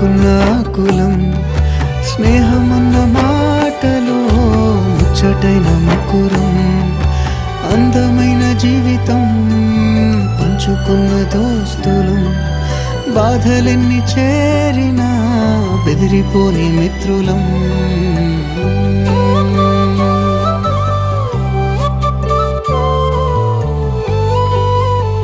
పంచుకున్న కులం స్నేహమన్న మాటలో ముచ్చటైన ముకురం అందమైన జీవితం పంచుకున్న దోస్తులం బాధలెన్ని చేరినా బెదిరిపోని మిత్రులం